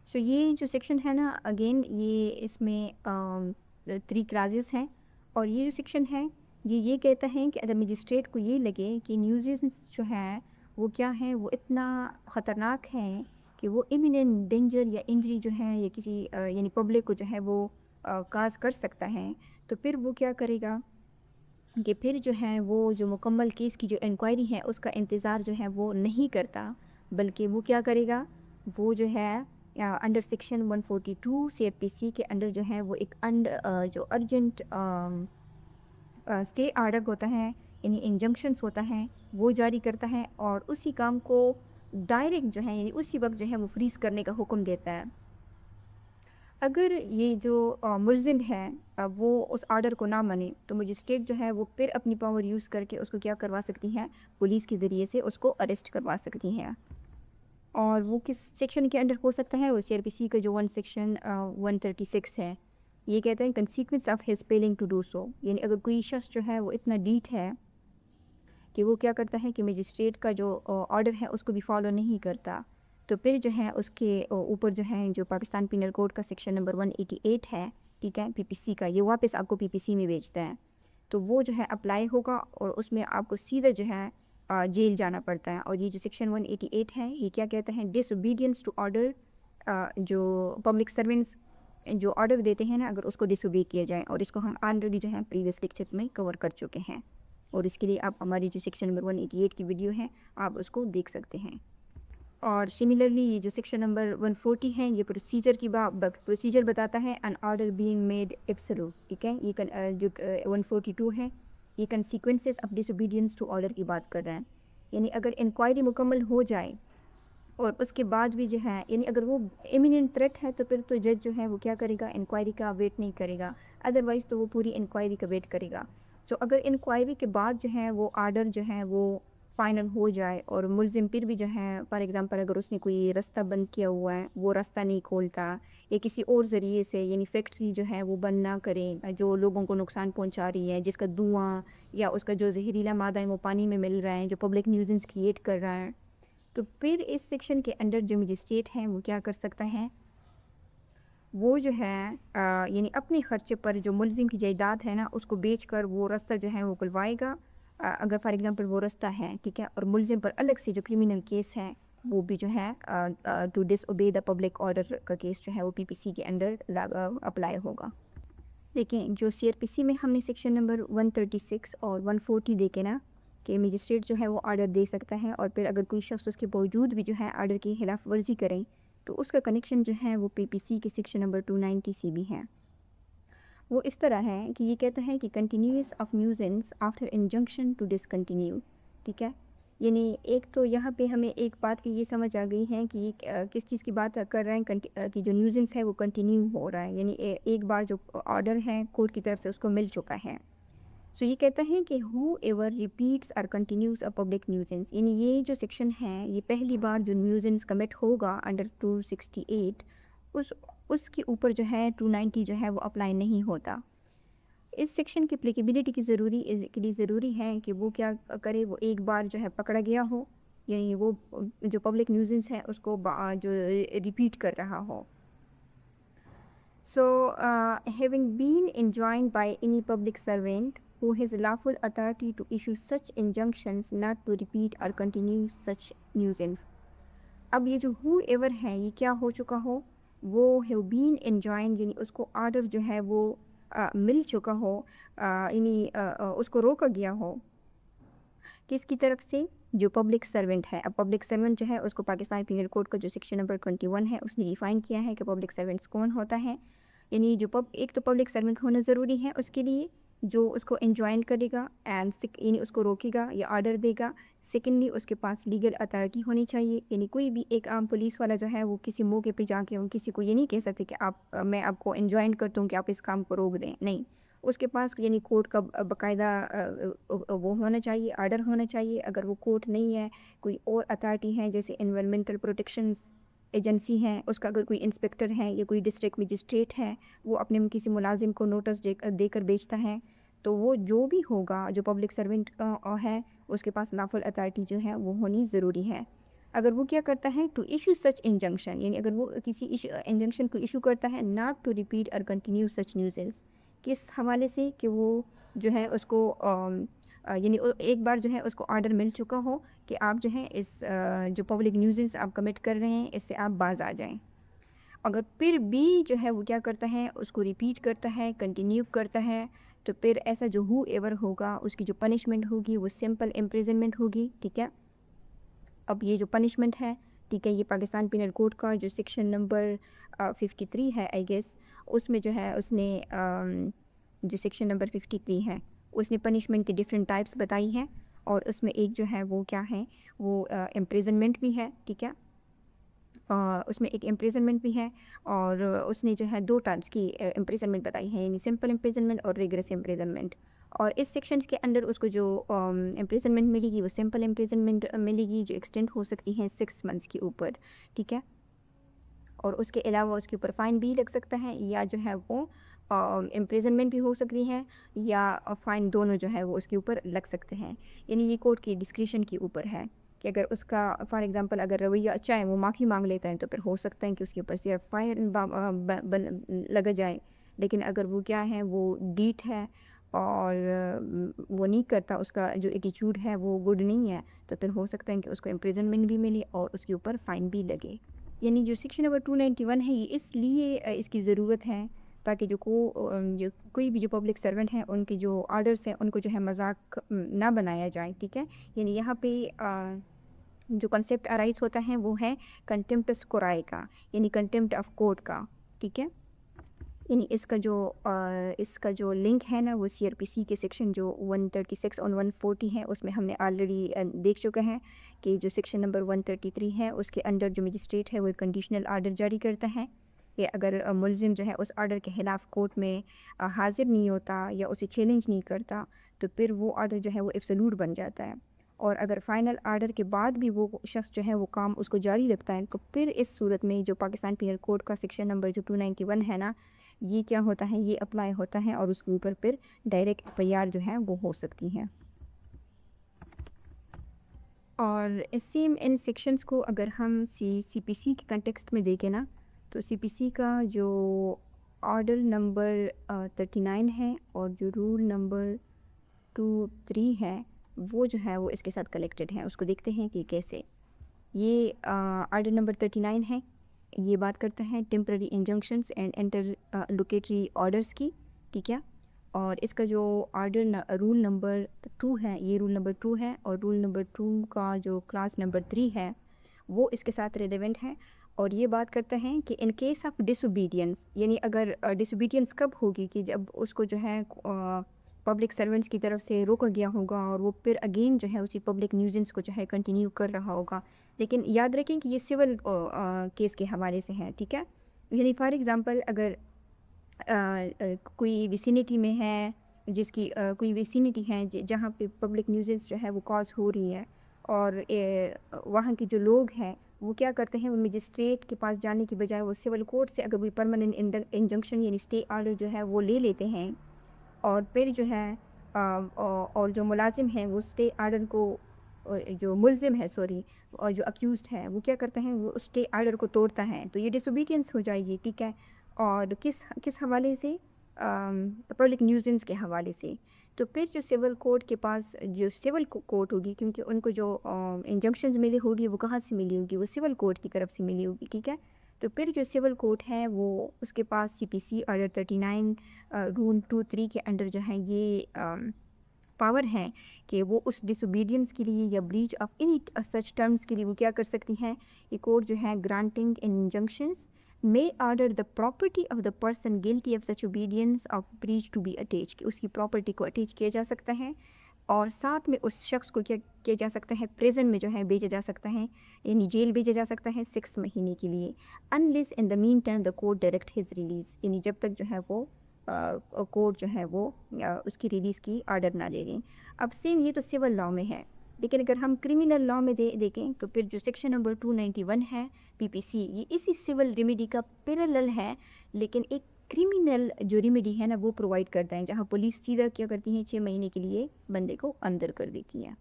سو یہ جو سیکشن ہے نا اگین یہ اس میں 3 کلازز ہیں, اور یہ جو سیکشن ہے یہ کہتا ہے کہ اگر مجسٹریٹ کو یہ لگے کہ نیوزنس جو ہیں وہ کیا ہیں, وہ اتنا خطرناک ہیں کہ وہ امیڈیٹ ڈینجر یا انجری جو ہے یا کسی یعنی پبلک کو جو ہے وہ کاز کر سکتا ہے, تو پھر وہ کیا کرے گا کہ پھر جو ہے وہ جو مکمل کیس کی جو انکوائری ہے اس کا انتظار جو ہے وہ نہیں کرتا, بلکہ وہ کیا کرے گا, وہ جو ہے under section 142 C R P C کے انڈر جو ہے وہ ایک جو ارجنٹ اسٹے آرڈر ہوتا ہے یعنی انجنکشنس ہوتا ہے وہ جاری کرتا ہے, اور اسی کام کو ڈائریکٹ جو ہے یعنی اسی وقت جو ہے وہ فریز کرنے کا حکم دیتا ہے. اگر یہ جو ملزم ہے وہ اس آرڈر کو نہ مانے تو مجسٹریٹ جو ہے وہ پھر اپنی پاور یوز کر کے اس کو کیا کروا سکتی ہیں، پولیس کے ذریعے سے اس کو اریسٹ کروا سکتی ہیں. اور وہ کس سیکشن کے انڈر ہو سکتا ہے؟ وہ سی آر پی سی کا جو سیکشن 136 ہے. یہ کہتے ہیں consequence of his failing to do so, یعنی اگر کوئی شخص جو ہے وہ اتنا ڈیٹ ہے کہ وہ کیا کرتا ہے کہ مجسٹریٹ کا جو آرڈر ہے اس کو بھی فالو نہیں کرتا، تو پھر جو ہے اس کے اوپر جو ہے جو پاکستان پینل کوڈ کا سیکشن نمبر 188 ہے، ٹھیک ہے، پی پی سی کا، یہ واپس آپ کو پی پی سی میں بھیجتا ہے. تو وہ جو ہے اپلائی ہوگا اور اس میں آپ کو سیدھا جو ہے جیل جانا پڑتا ہے. اور یہ جو سیکشن 188 ہے یہ کیا کہتا ہے؟ ڈس اوبیڈینس ٹو آرڈر. جو پبلک سروینٹس جو آرڈر دیتے ہیں نا، اگر اس کو ڈس اوبے کیا جائے، اور اس کو ہم آلریڈی جو ہے پریویس لیکچر میں کور کر چکے ہیں، اور اس کے لیے آپ ہماری جو سیکشن نمبر 188 کی ویڈیو ہے آپ اس کو دیکھ سکتے ہیں. اور سملرلی یہ جو سیکشن نمبر 140 ہے یہ پروسیجر کی پروسیجر بتاتا ہے، in order being made absolute, ٹھیک ہے. یہ جو 142 ہے یہ consequences of disobedience to order کی بات کر رہا ہے. یعنی اگر انکوائری مکمل ہو جائے اور اس کے بعد بھی جو ہے، یعنی اگر وہ امییننٹ تھریٹ ہے تو پھر تو جج جو ہے وہ کیا کرے گا؟ انکوائری کا ویٹ نہیں کرے گا، ادروائز تو وہ پوری انکوائری کا ویٹ کرے گا. تو اگر انکوائری کے بعد جو ہے وہ آرڈر جو ہے وہ فائنل ہو جائے اور ملزم پھر بھی جو ہے فار ایگزامپل اگر اس نے کوئی رستہ بند کیا ہوا ہے وہ رستہ نہیں کھولتا، یا کسی اور ذریعے سے یعنی فیکٹری جو ہے وہ بند نہ کرے جو لوگوں کو نقصان پہنچا رہی ہے، جس کا دھواں یا اس کا جو زہریلا مادہ ہے وہ پانی میں مل رہا ہے، جو پبلک نیوزنس کریٹ کر رہا ہے، تو پھر اس سیکشن کے انڈر جو مجسٹریٹ ہیں وہ کیا کر سکتا ہے؟ وہ جو ہے یعنی اپنے خرچے پر جو ملزم کی جائیداد ہے نا اس کو بیچ کر وہ رستہ جو ہے وہ کھلوائے گا. اگر فار ایگزامپل وہ رستہ ہے، ٹھیک ہے، اور ملزم پر الگ سے جو کرمنل کیس ہے وہ بھی جو ہے to disobey the public order کا کیس جو ہے وہ پی پی سی کے انڈر اپلائی ہوگا. لیکن جو سی آر پی سی میں ہم نے سیکشن نمبر 136 اور 140 دیکھے نا کہ مجسٹریٹ جو ہے وہ آرڈر دے سکتا ہے، اور پھر اگر کوئی شخص اس کے باوجود بھی جو ہے آرڈر کی خلاف ورزی کریں تو اس کا کنیکشن جو ہے وہ پی پی سی کے سیکشن نمبر 290 سی بھی ہے. وہ اس طرح ہے کہ یہ کہتا ہے کہ continuous of nuisance after injunction to discontinue, ٹھیک ہے. یعنی ایک تو یہاں پہ ہمیں ایک بات کی یہ سمجھ آ گئی ہے کہ یہ کس چیز کی بات کر رہے ہیں کہ جو نیوزنس ہے وہ کنٹینیو ہو رہا ہے، یعنی ایک بار جو آرڈر ہے کورٹ کی طرف سے اس کو مل چکا ہے. سو یہ کہتا ہے کہ ہو ایور ریپیٹس اور کنٹینیوز اے پبلک نیوزنس، یعنی یہ جو سیکشن ہے یہ پہلی بار جو نیوزنس کمٹ ہوگا انڈر 268 اس کے اوپر جو ہے 290 جو ہے وہ اپلائی نہیں ہوتا. اس سیکشن کی اپلیکیبلٹی کے لیے ضروری ہے کہ وہ کیا کرے، وہ ایک بار جو ہے پکڑا گیا ہو، یعنی وہ جو پبلک نیوزنس ہے اس کو جو ریپیٹ کر رہا ہو. So, having been enjoined by any public servant who has lawful authority to issue such injunctions not to repeat or continue such nuisance. اب یہ جو whoever ہے یہ کیا ہو چکا ہو؟ وہ have been enjoined یعنی اس کو آرڈر جو ہے وہ مل چکا ہو، یعنی اس کو روکا گیا ہو کس کی طرف سے؟ جو پبلک سرونٹ ہے. اب پبلک سرونٹ جو ہے اس کو پاکستان پینل کوڈ کا جو سیکشن نمبر 21 ہے اس نے ڈیفائن کیا ہے کہ پبلک سرونٹس کون ہوتا ہے. یعنی جو ایک تو پبلک سرونٹ ہونا ضروری ہے اس کے لیے جو اس کو انجوائن کرے گا اینڈ یعنی اس کو روکے گا یا آرڈر دے گا. سیکنڈلی اس کے پاس لیگل اتھارٹی ہونی چاہیے، یعنی کوئی بھی ایک عام پولیس والا جو ہے وہ کسی موقع پہ جا کے کسی کو یہ نہیں کہہ سکتے کہ میں آپ کو انجوائن کرتا ہوں کہ آپ اس کام کو روک دیں، نہیں. اس کے پاس یعنی کورٹ کا باقاعدہ وہ ہونا چاہیے، آرڈر ہونا چاہیے. اگر وہ کورٹ نہیں ہے، کوئی اور اتھارٹی ہے جیسے انوائرمنٹل پروٹیکشنز ایجنسی ہے، اس کا اگر کوئی انسپیکٹر ہے یا کوئی ڈسٹرکٹ مجسٹریٹ ہے وہ اپنے کسی ملازم کو نوٹس دے کر بیچتا ہے، تو وہ جو بھی ہوگا جو پبلک سرونٹ ہے اس کے پاس لافل اتھارٹی جو ہے وہ ہونی ضروری ہے. اگر وہ کیا کرتا ہے ٹو ایشو سچ انجنکشن، یعنی اگر وہ کسی انجنکشن کو ایشو کرتا ہے ناٹ ٹو ریپیٹ اور کنٹینیو سچ نیوزنس، کس حوالے سے کہ وہ جو ہے اس کو یعنی ایک بار جو ہے اس کو آرڈر مل چکا ہو کہ آپ جو ہے اس جو پبلک نیوزنس آپ کمٹ کر رہے ہیں اس سے آپ باز آ جائیں. اگر پھر بھی جو ہے وہ کیا کرتا ہے اس کو ریپیٹ کرتا ہے، کنٹینیو کرتا ہے، تو پھر ایسا جو ہو ایور ہوگا اس کی جو پنشمنٹ ہوگی وہ سمپل امپریزنمنٹ ہوگی، ٹھیک ہے. اب یہ جو پنشمنٹ ہے، ٹھیک ہے، یہ پاکستان پینل کوڈ کا جو سیکشن نمبر 53 ہے آئی گیس، اس میں جو ہے اس نے جو سیکشن نمبر 53 ہے اس نے پنشمنٹ کے ڈفرینٹ ٹائپس بتائی ہیں، اور اس میں ایک جو ہے وہ کیا ہے وہ امپریزنمنٹ بھی ہے، ٹھیک ہے. اس میں ایک امپریزنمنٹ بھی ہے، اور اس نے جو ہے 2 ٹائپس کی امپریزنمنٹ بتائی ہے، یعنی سمپل امپریزنمنٹ اور ریگریس امپریزنمنٹ. اور اس سیکشن کے اندر اس کو جو امپریزنمنٹ ملے گی وہ سمپل امپریزنمنٹ ملے گی، جو ایکسٹینڈ ہو سکتی ہیں 6 منتھس کے اوپر. ٹھیک ہے، اور اس کے علاوہ اس کے اوپر فائن بھی لگ سکتا ہے، یا جو ہے وہ امپریزنمنٹ بھی ہو سکتی ہے، یا فائن، دونوں جو ہے وہ اس کے اوپر لگ سکتے ہیں. یعنی یہ کورٹ کی ڈسکریشن کے اوپر ہے کہ اگر اس کا فار ایگزامپل اگر رویہ اچھا ہے، وہ معافی مانگ لیتا ہے، تو پھر ہو سکتا ہے کہ اس کے اوپر صرف فائن لگا جائے. لیکن اگر وہ کیا ہے، وہ ڈیٹ ہے اور وہ نہیں کرتا، اس کا جو ایٹیچیوڈ ہے وہ گڈ نہیں ہے، تو پھر ہو سکتا ہے کہ اس کو امپریزنمنٹ بھی ملے اور اس کے اوپر فائن بھی لگے. یعنی جو سیکشن نمبر 291 ہے، یہ اس لیے اس کی ضرورت ہے تاکہ جو کوئی بھی جو پبلک سرونٹ ہیں، ان کے جو آرڈرس ہیں ان کو جو ہے مذاق نہ بنایا جائے. ٹھیک ہے، یعنی یہاں پہ جو کنسیپٹ ارائز ہوتا ہے وہ ہے کنٹمپٹس کورائے کا، یعنی کنٹمپٹ آف کورٹ کا. ٹھیک ہے، یعنی اس کا جو لنک ہے نا، وہ سی آر پی سی کے سیکشن جو 136 اور 140 ہے، اس میں ہم نے آلریڈی دیکھ چکے ہیں کہ جو سیکشن نمبر 133 ہے، اس کے اندر جو مجسٹریٹ ہے وہ کنڈیشنل آرڈر جاری کرتا ہے کہ اگر ملزم جو ہے اس آرڈر کے خلاف کورٹ میں حاضر نہیں ہوتا یا اسے چیلنج نہیں کرتا، تو پھر وہ آرڈر جو ہے وہ ایبسولوٹ بن جاتا ہے. اور اگر فائنل آرڈر کے بعد بھی وہ شخص جو ہے وہ کام اس کو جاری رکھتا ہے، تو پھر اس صورت میں جو پاکستان پینل کوڈ کا سیکشن نمبر جو 291 ہے نا، یہ کیا ہوتا ہے، یہ اپلائی ہوتا ہے اور اس کے اوپر پھر ڈائریکٹ ایف آئی آر جو ہے وہ ہو سکتی ہے. اور سیم ان سیکشنز کو اگر ہم سی پی سی کے کنٹیکسٹ میں دیکھیں نا، تو سی پی سی کا جو آرڈر نمبر 39 ہے اور جو رول نمبر 23 ہے، وہ جو ہے وہ اس کے ساتھ کلیکٹڈ ہیں. اس کو دیکھتے ہیں کہ کیسے. یہ آرڈر نمبر 39 ہے، یہ بات کرتا ہے ٹیمپرری انجنکشنز اینڈ انٹر لوکیٹری آرڈرز کی. ٹھیک ہے، اور اس کا جو رول نمبر 2 ہے، یہ رول نمبر 2 ہے، اور رول نمبر 2 کا جو کلاس نمبر 3 ہے وہ اس کے ساتھ ریلیونٹ ہے. اور یہ بات کرتا ہے کہ in case of disobedience, یعنی اگر ڈس اوبیڈینس کب ہوگی، کہ جب اس کو جو ہے پبلک سرونٹس کی طرف سے روکا گیا ہوگا اور وہ پھر اگین جو ہے اسی پبلک نیوزنس کو جو ہے کنٹینیو کر رہا ہوگا. لیکن یاد رکھیں کہ یہ سول کیس کے حوالے سے ہے. ٹھیک ہے، یعنی فار ایگزامپل اگر کوئی ویسینٹی میں ہے، جس کی کوئی ویسینٹی ہے جہاں پہ پبلک نیوزنس جو ہے وہ کاز ہو رہی ہے، اور وہاں کے جو لوگ ہیں وہ کیا کرتے ہیں، وہ مجسٹریٹ کے پاس جانے کی بجائے وہ سول کورٹ سے اگر کوئی پرماننٹ انجنکشن یعنی اسٹے آرڈر جو ہے وہ لے لیتے ہیں، اور پھر جو ہے اور جو ملازم ہیں وہ اسٹے آرڈر کو، جو ملزم ہے اور جو اکیوزڈ ہے وہ کیا کرتے ہیں، وہ اسٹے آرڈر کو توڑتا ہے، تو یہ ڈس اوبیڈینس ہو جائے گی. ٹھیک ہے، اور کس حوالے سے، پبلک نیوزنس کے حوالے سے. تو پھر جو سول کورٹ کے پاس جو سول کورٹ ہوگی، کیونکہ ان کو جو انجنکشنز ملی ہوگی وہ کہاں سے ملی ہوگی، وہ سول کورٹ کی طرف سے ملی ہوگی. ٹھیک ہے، تو پھر جو سول کورٹ ہے وہ اس کے پاس سی پی سی آرڈر 39 رول 23 کے انڈر جو ہے یہ پاور ہے کہ وہ اس ڈس اوبیڈینس کے لیے یا breach of any such terms کے لیے وہ کیا کر سکتی ہیں. یہ کورٹ جو ہے granting انجنکشنز may order the property of the person guilty of such obedience of breach to be attached، کہ اس کی پراپرٹی کو اٹیچ کیا جا سکتا ہے، اور ساتھ میں اس شخص کو کیا کیا جا سکتا ہے، پریزن میں جو ہے بھیجا جا سکتا ہے، یعنی جیل بھیجا جا سکتا ہے 6 مہینے کے لیے، unless in the meantime the court direct his release، یعنی جب تک جو ہے وہ کورٹ جو ہے وہ اس کی ریلیز کی آرڈر نہ لے لیں. اب سیم یہ تو سول لاء میں ہے، لیکن اگر ہم کرمنل لاء میں دیکھیں تو پھر جو سیکشن نمبر 291 ہے پی پی سی، یہ اسی سول ریمیڈی کا پیرالل ہے، لیکن ایک کرمنل جو ریمیڈی ہے نا وہ پرووائڈ کرتا ہے، جہاں پولیس سیدھا کیا کرتی ہیں 6 مہینے کے لیے بندے کو اندر کر دیتی ہے.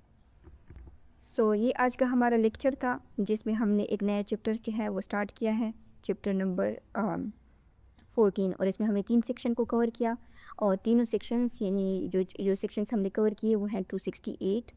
سو یہ آج کا ہمارا لیکچر تھا، جس میں ہم نے ایک نیا چیپٹر جو ہے وہ سٹارٹ کیا ہے، چیپٹر نمبر 14، اور اس میں ہم نے 3 سیکشن کو کور کیا، اور تینوں سیکشنز یعنی جو سیکشنز ہم نے کور کیے وہ ہیں 268،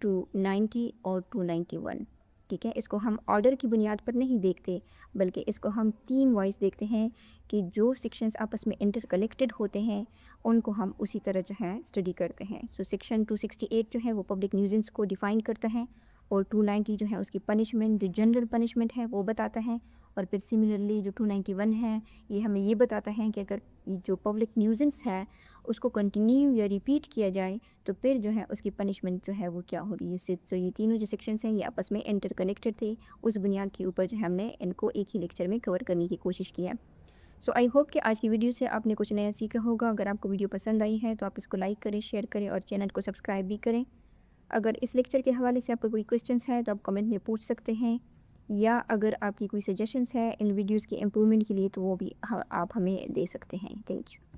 290 اور 291. ٹھیک ہے، اس کو ہم آرڈر کی بنیاد پر نہیں دیکھتے، بلکہ اس کو ہم تھیم وائز دیکھتے ہیں کہ جو سیکشنز آپس میں انٹر کنیکٹڈ ہوتے ہیں ان کو ہم اسی طرح جو ہے اسٹڈی کرتے ہیں. سو سیکشن 268 جو ہے وہ پبلک نیوزنس کو ڈیفائن کرتا ہے، اور 290 جو ہے اس کی پنشمنٹ، جو جنرل پنشمنٹ ہے وہ بتاتا ہے، اور پھر سملرلی جو 291 ہے یہ ہمیں یہ بتاتا ہے کہ اگر جو پبلک نیوزنس ہے اس کو کنٹینیو یا ریپیٹ کیا جائے تو پھر جو ہے اس کی پنشمنٹ جو ہے وہ کیا ہوگی. یہ تینوں جو سیکشنز ہیں یہ آپس میں انٹر کنیکٹڈ تھے. اس بنیاد کے اوپر جو ہم نے ان کو ایک ہی لیکچر میں کور کرنے کی کوشش کی ہے. سو آئی ہوپ کہ آج کی ویڈیو سے آپ نے کچھ نیا سیکھا ہوگا. اگر آپ کو ویڈیو پسند آئی ہے تو آپ اس کو لائک کریں, شیئر کریں اور چینل کو سبسکرائب بھی کریں. اگر اس لیکچر کے حوالے سے آپ کو کوئی کویسچنس ہے تو آپ کمنٹ میں پوچھ سکتے ہیں, یا اگر آپ کی کوئی سجیشنس ہے ان ویڈیوز کی امپرومنٹ کے لیے تو وہ بھی آپ ہمیں دے سکتے ہیں. Thank you.